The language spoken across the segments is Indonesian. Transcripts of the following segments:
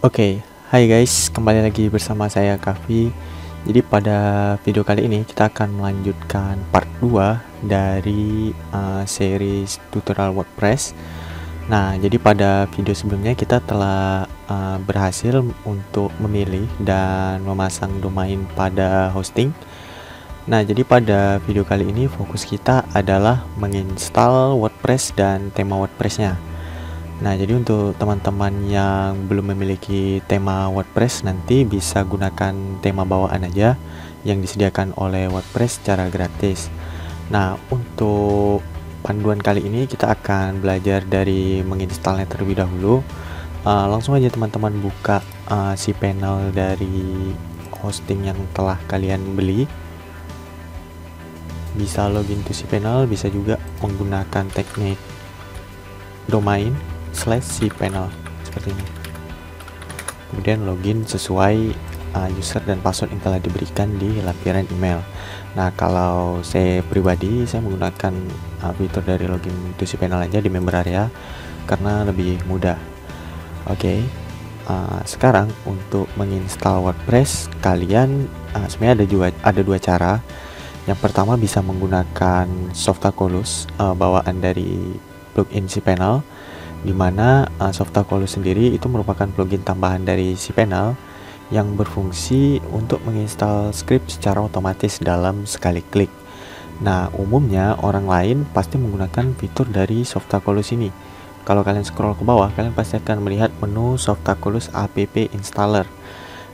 Oke, hai guys, kembali lagi bersama saya Kavi. Jadi pada video kali ini kita akan melanjutkan part 2 dari series tutorial WordPress. Nah, jadi pada video sebelumnya kita telah berhasil untuk memilih dan memasang domain pada hosting. Nah, jadi pada video kali ini fokus kita adalah menginstal WordPress dan tema WordPress-nya. Nah, jadi untuk teman-teman yang belum memiliki tema WordPress, nanti bisa gunakan tema bawaan aja yang disediakan oleh WordPress secara gratis. Nah, untuk panduan kali ini kita akan belajar dari menginstalnya terlebih dahulu. Langsung aja teman-teman buka cPanel dari hosting yang telah kalian beli. Bisa login to cPanel, bisa juga menggunakan teknik domain /cPanel seperti ini. Kemudian login sesuai user dan password yang telah diberikan di lampiran email. Nah, kalau saya pribadi, saya menggunakan fitur dari login to cPanel aja di member area karena lebih mudah. Oke, sekarang untuk menginstal WordPress, kalian sebenarnya ada dua cara. Yang pertama bisa menggunakan Softaculous bawaan dari plugin cPanel, dimana Softaculous sendiri itu merupakan plugin tambahan dari cPanel yang berfungsi untuk menginstal script secara otomatis dalam sekali klik. Nah, umumnya orang lain pasti menggunakan fitur dari Softaculous ini. Kalau kalian scroll ke bawah, kalian pasti akan melihat menu Softaculous app installer.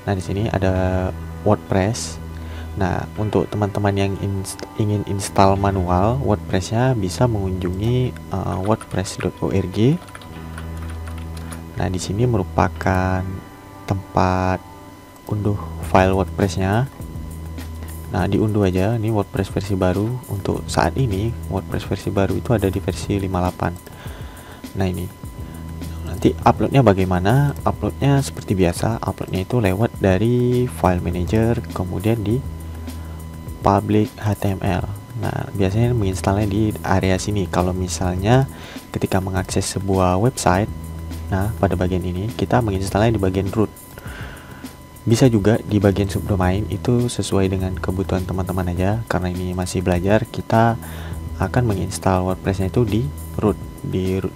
Nah, di sini ada WordPress. Nah, untuk teman-teman yang ingin install manual WordPress-nya, bisa mengunjungi wordpress.org. Nah, di sini merupakan tempat unduh file WordPress-nya. Nah, diunduh aja. Ini WordPress versi baru. Untuk saat ini WordPress versi baru itu ada di versi 58. Nah, ini. Nanti uploadnya bagaimana? Uploadnya seperti biasa. Uploadnya itu lewat dari file manager, kemudian di public HTML. Nah, biasanya menginstalnya di area sini. Kalau misalnya ketika mengakses sebuah website, nah pada bagian ini kita menginstalnya di bagian root. Bisa juga di bagian subdomain, itu sesuai dengan kebutuhan teman-teman aja. Karena ini masih belajar, kita akan menginstal WordPress-nya itu di root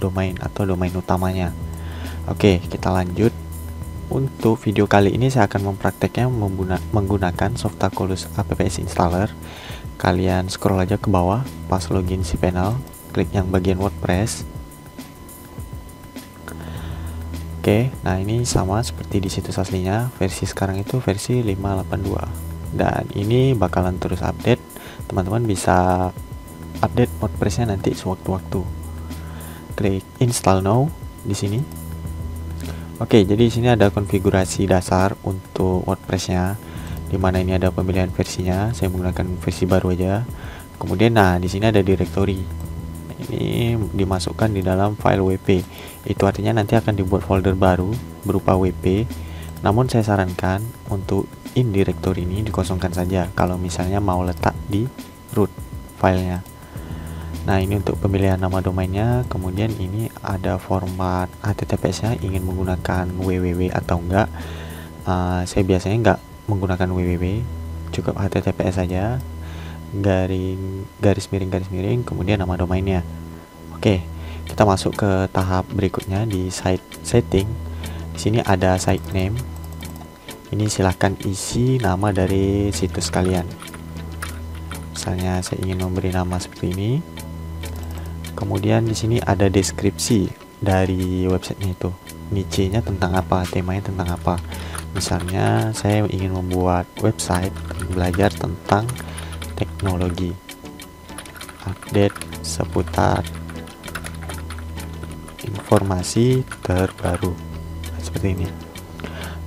domain atau domain utamanya. Oke, kita lanjut. Untuk video kali ini saya akan memprakteknya menggunakan Softaculous apps installer. Kalian scroll aja ke bawah pas login cPanel, klik yang bagian WordPress. Oke, nah ini sama seperti di situs aslinya. Versi sekarang itu versi 582. Dan ini bakalan terus update. Teman-teman bisa update WordPress-nya nanti sewaktu-waktu. Klik install now di sini. Oke, jadi di sini ada konfigurasi dasar untuk WordPress-nya, dimana ini ada pemilihan versinya. Saya menggunakan versi baru aja. Kemudian, nah di sini ada directory. Ini dimasukkan di dalam file WP. Itu artinya nanti akan dibuat folder baru berupa WP. Namun saya sarankan untuk in directory ini dikosongkan saja kalau misalnya mau letak di root filenya. Nah, ini untuk pemilihan nama domainnya. Kemudian ini ada format HTTPS-nya, ingin menggunakan www atau enggak. Saya biasanya enggak menggunakan www, cukup HTTPS saja, garis miring, kemudian nama domainnya. Oke, kita masuk ke tahap berikutnya di site setting. Di sini ada site name. Ini silahkan isi nama dari situs kalian. Misalnya saya ingin memberi nama seperti ini. Kemudian di sini ada deskripsi dari websitenya itu. Niche-nya tentang apa, temanya tentang apa. Misalnya saya ingin membuat website belajar tentang teknologi, update seputar informasi terbaru, seperti ini.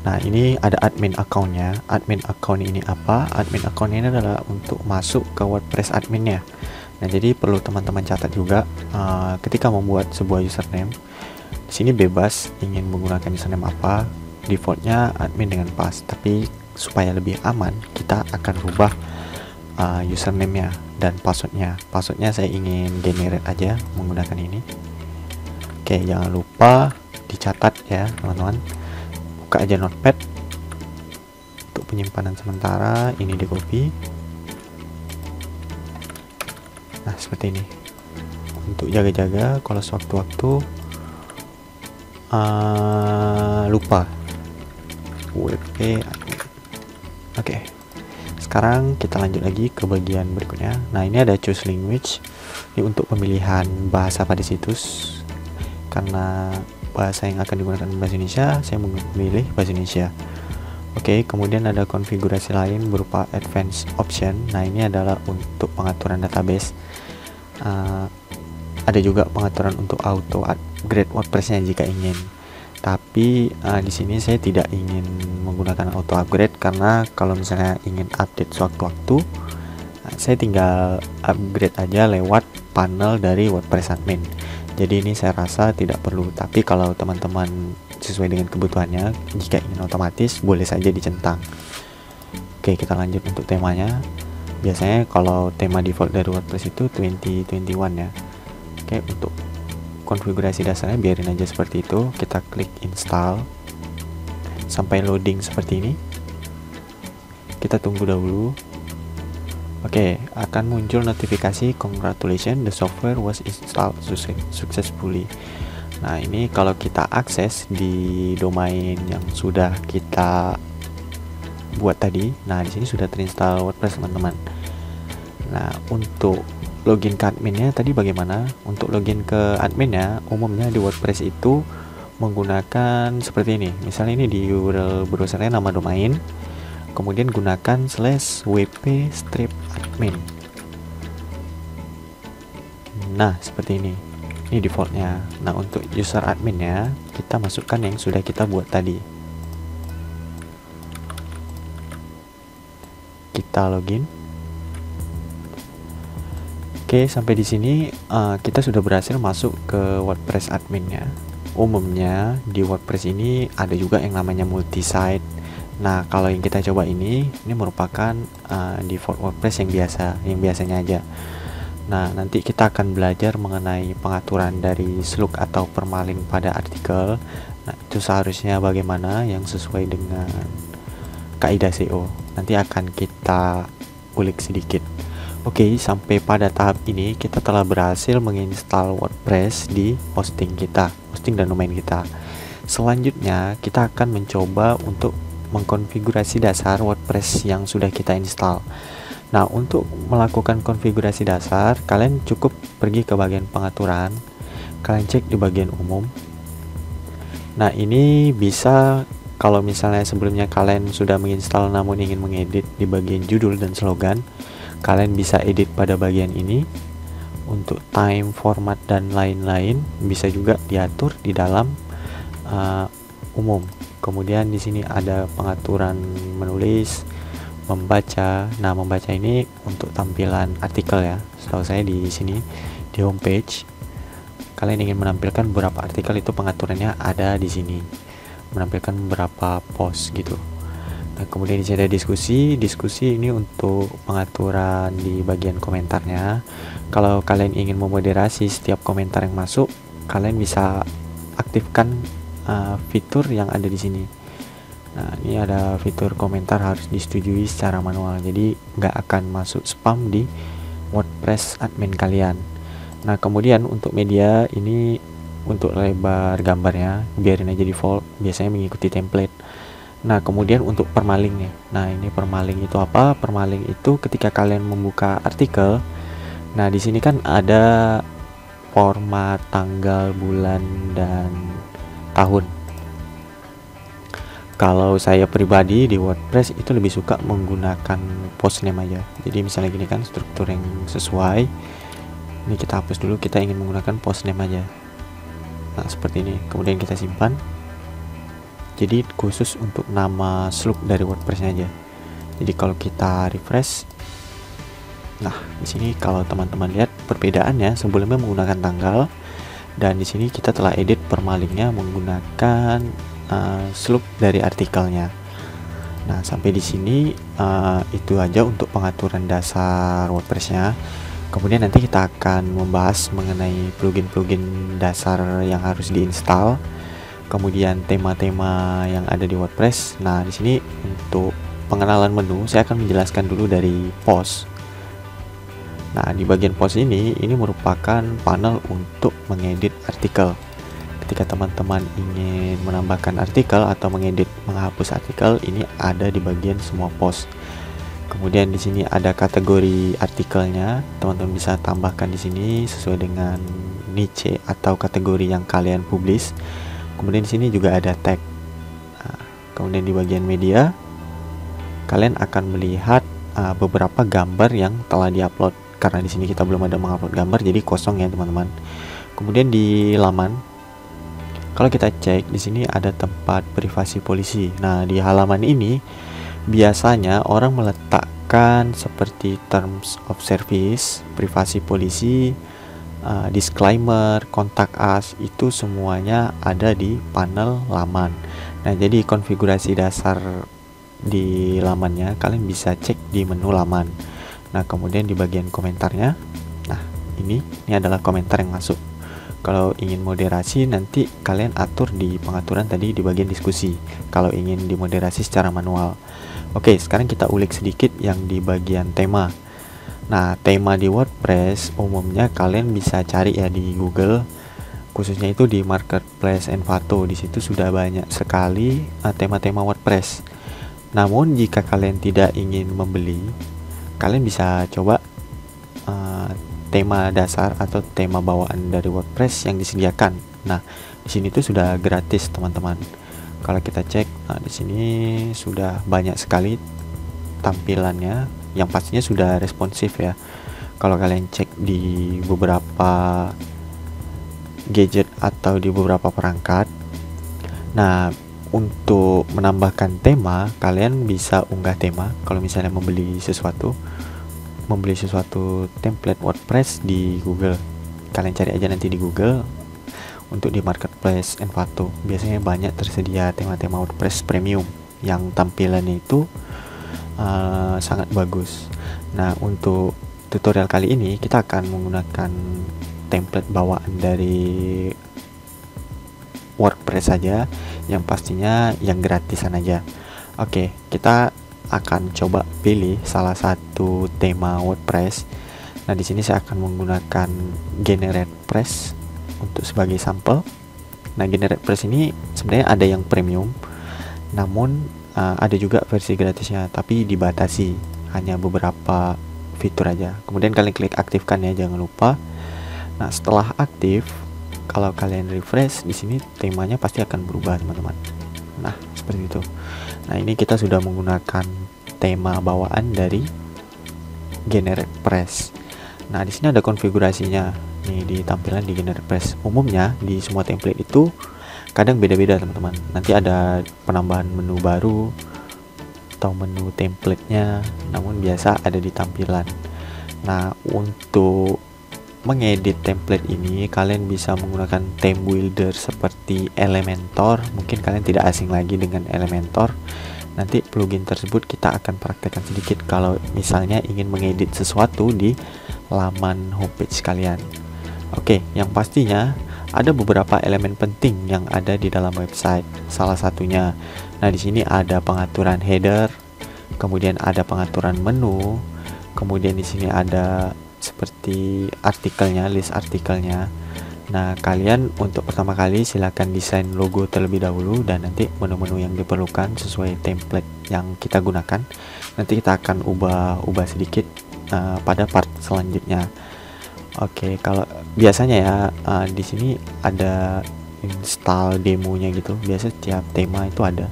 Nah, ini ada admin account-nya. Admin account ini apa? Admin account ini adalah untuk masuk ke WordPress adminnya. Nah, jadi perlu teman-teman catat juga ketika membuat sebuah username. Di sini bebas ingin menggunakan username apa. Defaultnya admin dengan pas. Tapi supaya lebih aman, kita akan rubah username-nya dan passwordnya. Passwordnya saya ingin generate aja menggunakan ini. Oke, jangan lupa dicatat ya teman-teman. buka aja Notepad untuk penyimpanan sementara. Ini di copy. Nah seperti ini, untuk jaga-jaga kalau sewaktu-waktu lupa WP. Oke, sekarang kita lanjut lagi ke bagian berikutnya. Nah ini ada choose language, ini untuk pemilihan bahasa pada situs. Karena bahasa yang akan digunakan bahasa Indonesia, saya memilih bahasa Indonesia. Oke, kemudian ada konfigurasi lain berupa advanced option. Nah ini adalah untuk pengaturan database. Ada juga pengaturan untuk auto upgrade WordPress-nya jika ingin. Tapi di sini saya tidak ingin menggunakan auto upgrade, karena kalau misalnya ingin update sewaktu-waktu, saya tinggal upgrade aja lewat panel dari WordPress admin. Jadi ini saya rasa tidak perlu. Tapi kalau teman-teman sesuai dengan kebutuhannya, jika ingin otomatis, boleh saja dicentang. Oke, kita lanjut untuk temanya. Biasanya kalau tema default dari WordPress itu 2021 ya. Oke, untuk konfigurasi dasarnya biarin aja seperti itu. Kita klik install sampai loading seperti ini. Kita tunggu dahulu. Oke, akan muncul notifikasi congratulations, the software was installed successfully. Nah ini kalau kita akses di domain yang sudah kita buat tadi. Nah di sini sudah terinstall WordPress teman-teman. Nah untuk login ke adminnya tadi bagaimana? Untuk login ke adminnya, umumnya di WordPress itu menggunakan seperti ini. Misalnya ini di URL browsernya nama domain, kemudian gunakan /wp-admin. Nah seperti ini defaultnya. Nah untuk user adminnya kita masukkan yang sudah kita buat tadi. Kita login. Oke, sampai di sini kita sudah berhasil masuk ke WordPress adminnya. Umumnya di WordPress ini ada juga yang namanya multi-site. Nah kalau yang kita coba ini merupakan default WordPress yang biasanya aja. Nah nanti kita akan belajar mengenai pengaturan dari slug atau permalink pada artikel. Nah itu seharusnya bagaimana yang sesuai dengan kaidah SEO. Nanti akan kita ulik sedikit. Oke, sampai pada tahap ini kita telah berhasil menginstal WordPress di hosting dan domain kita. Selanjutnya kita akan mencoba untuk mengkonfigurasi dasar WordPress yang sudah kita install. Nah untuk melakukan konfigurasi dasar, kalian cukup pergi ke bagian pengaturan, kalian cek di bagian umum. Nah ini bisa kalau misalnya sebelumnya kalian sudah menginstal namun ingin mengedit di bagian judul dan slogan, kalian bisa edit pada bagian ini. Untuk time, format dan lain-lain bisa juga diatur di dalam umum. Kemudian di sini ada pengaturan menulis, membaca. Nah membaca ini untuk tampilan artikel ya. Setahu saya di sini di homepage kalian ingin menampilkan beberapa artikel, itu pengaturannya ada di sini, menampilkan beberapa post gitu. Nah kemudian di sini ada diskusi ini untuk pengaturan di bagian komentarnya. Kalau kalian ingin memoderasi setiap komentar yang masuk, kalian bisa aktifkan fitur yang ada di sini. Nah ini ada fitur komentar harus disetujui secara manual, jadi nggak akan masuk spam di WordPress admin kalian. Nah kemudian untuk media ini, untuk lebar gambarnya biarin aja default, biasanya mengikuti template. Nah kemudian untuk permalink nih. Nah ini permalink itu apa? Permalink itu ketika kalian membuka artikel, nah di sini kan ada format, tanggal, bulan dan tahun. Kalau saya pribadi di WordPress itu lebih suka menggunakan post name aja. Jadi misalnya gini kan, struktur yang sesuai. Ini kita hapus dulu, kita ingin menggunakan post name aja. Nah seperti ini, kemudian kita simpan. Jadi khusus untuk nama slug dari WordPress-nya aja. Jadi kalau kita refresh, nah di sini kalau teman-teman lihat perbedaannya, sebelumnya menggunakan tanggal, dan di sini kita telah edit permalinknya menggunakan slug dari artikelnya. Nah sampai di sini itu aja untuk pengaturan dasar WordPress-nya. Kemudian nanti kita akan membahas mengenai plugin-plugin dasar yang harus diinstal. kemudian tema-tema yang ada di WordPress. Nah, di sini untuk pengenalan menu saya akan menjelaskan dulu dari post. Nah, di bagian post ini merupakan panel untuk mengedit artikel. Ketika teman-teman ingin menambahkan artikel atau mengedit, menghapus artikel, ini ada di bagian semua post. Kemudian di sini ada kategori artikelnya, teman-teman bisa tambahkan di sini sesuai dengan niche atau kategori yang kalian publish. Kemudian di sini juga ada tag. Nah, kemudian di bagian media, kalian akan melihat beberapa gambar yang telah diupload. Karena di sini kita belum ada mengupload gambar, jadi kosong ya teman-teman. Kemudian di laman, kalau kita cek di sini ada tempat privasi polisi. Nah, di halaman ini biasanya orang meletakkan seperti terms of service, privasi polisi, disclaimer, kontak us, itu semuanya ada di panel laman. Nah, jadi konfigurasi dasar di lamannya kalian bisa cek di menu laman. Nah, kemudian di bagian komentarnya, nah ini adalah komentar yang masuk. Kalau ingin moderasi, nanti kalian atur di pengaturan tadi di bagian diskusi, kalau ingin dimoderasi secara manual. Oke, sekarang kita ulik sedikit yang di bagian tema. Nah, tema di WordPress umumnya kalian bisa cari ya di Google, khususnya itu di Marketplace Envato. Di situ sudah banyak sekali tema-tema WordPress. Namun jika kalian tidak ingin membeli, kalian bisa coba tema dasar atau tema bawaan dari WordPress yang disediakan. Nah, di sini tuh sudah gratis teman-teman. Kalau kita cek, nah di sini sudah banyak sekali tampilannya, yang pastinya sudah responsif ya. Kalau kalian cek di beberapa gadget atau di beberapa perangkat. Nah, untuk menambahkan tema, kalian bisa unggah tema. Kalau misalnya membeli sesuatu template WordPress di Google, kalian cari aja nanti di Google untuk di Marketplace Envato. Biasanya banyak tersedia tema-tema WordPress premium yang tampilannya itu sangat bagus. Nah, untuk tutorial kali ini kita akan menggunakan template bawaan dari WordPress saja, yang pastinya yang gratisan aja. Oke, kita akan coba pilih salah satu tema WordPress. Nah, di sini saya akan menggunakan GeneratePress untuk sebagai sampel. Nah, GeneratePress ini sebenarnya ada yang premium, namun ada juga versi gratisnya, tapi dibatasi hanya beberapa fitur aja. Kemudian kalian klik aktifkan ya, jangan lupa. Nah, setelah aktif, kalau kalian refresh di sini temanya pasti akan berubah teman-teman. Nah, seperti itu. Nah, ini kita sudah menggunakan tema bawaan dari GeneratePress. Nah, di sini ada konfigurasinya. Nih di tampilan di GeneratePress. Umumnya di semua template itu kadang beda-beda teman-teman. Nanti ada penambahan menu baru atau menu templatenya, namun biasa ada di tampilan. Nah, untuk mengedit template ini kalian bisa menggunakan theme builder seperti Elementor. Mungkin kalian tidak asing lagi dengan Elementor. Nanti plugin tersebut kita akan praktekkan sedikit kalau misalnya ingin mengedit sesuatu di laman homepage kalian. Oke, yang pastinya ada beberapa elemen penting yang ada di dalam website. Salah satunya, nah di sini ada pengaturan header, kemudian ada pengaturan menu, kemudian di sini ada seperti artikelnya, list artikelnya. Nah, kalian untuk pertama kali silahkan desain logo terlebih dahulu, dan nanti menu-menu yang diperlukan sesuai template yang kita gunakan nanti kita akan ubah sedikit pada part selanjutnya. Oke, kalau biasanya ya di sini ada install demonya gitu. Biasa tiap tema itu ada.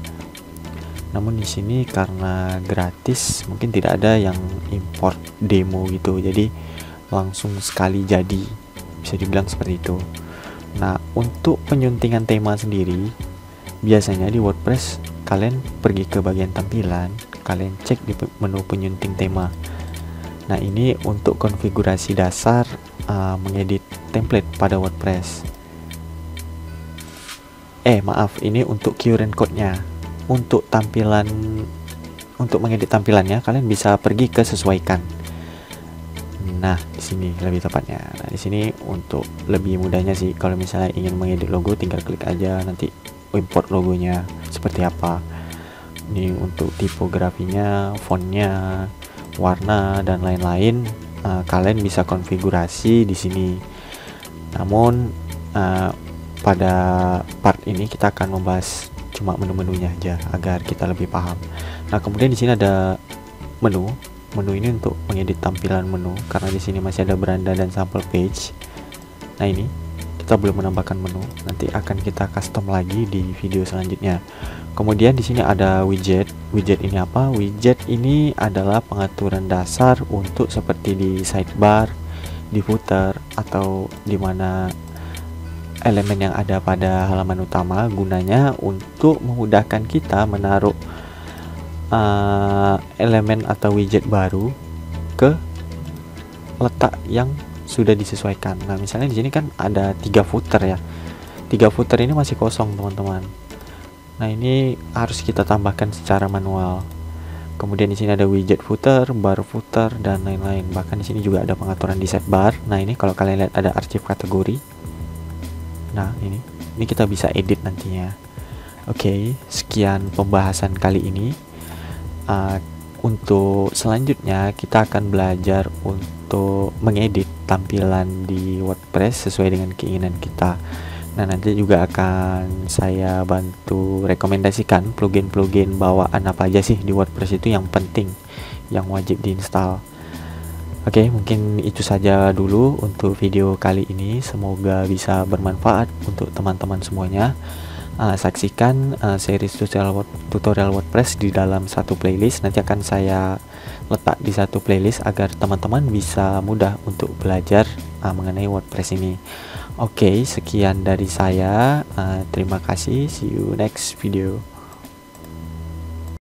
Namun di sini karena gratis mungkin tidak ada yang import demo gitu. Jadi langsung sekali jadi, bisa dibilang seperti itu. Nah, untuk penyuntingan tema sendiri biasanya di WordPress kalian pergi ke bagian tampilan, kalian cek di menu penyunting tema. Nah, ini untuk konfigurasi dasar mengedit template pada WordPress. Maaf, ini untuk current code-nya. Untuk tampilan, untuk mengedit tampilannya kalian bisa pergi ke sesuaikan. Nah, di sini lebih tepatnya. Nah, di sini untuk lebih mudahnya sih, kalau misalnya ingin mengedit logo tinggal klik aja, nanti import logonya seperti apa. Ini untuk tipografinya, fontnya, warna dan lain-lain, kalian bisa konfigurasi di sini. Namun pada part ini kita akan membahas cuma menu-menunya aja agar kita lebih paham. Nah, kemudian di sini ada menu. Menu ini untuk mengedit tampilan menu karena di sini masih ada beranda dan sampel page. Nah, ini kita belum menambahkan menu, nanti akan kita custom lagi di video selanjutnya. Kemudian di sini ada widget. Widget ini apa? Widget ini adalah pengaturan dasar untuk seperti di sidebar, di footer, atau di mana elemen yang ada pada halaman utama, gunanya untuk memudahkan kita menaruh elemen atau widget baru ke letak yang sudah disesuaikan. Nah, misalnya di sini kan ada 3 footer ya. 3 footer ini masih kosong, teman-teman. Nah, ini harus kita tambahkan secara manual. Kemudian di sini ada widget footer, bar footer dan lain-lain. Bahkan di sini juga ada pengaturan di sidebar. Nah, ini kalau kalian lihat ada arsip kategori. Nah, ini kita bisa edit nantinya. Oke, sekian pembahasan kali ini. Untuk selanjutnya kita akan belajar untuk mengedit tampilan di WordPress sesuai dengan keinginan kita. Nah, nanti juga akan saya bantu rekomendasikan plugin-plugin bawaan apa aja sih di WordPress itu yang penting, yang wajib diinstal. Oke, mungkin itu saja dulu untuk video kali ini. Semoga bisa bermanfaat untuk teman-teman semuanya. Saksikan series tutorial WordPress di dalam satu playlist. Nanti akan saya letak di satu playlist agar teman-teman bisa mudah untuk belajar mengenai WordPress ini. Oke, sekian dari saya. Terima kasih. See you next video.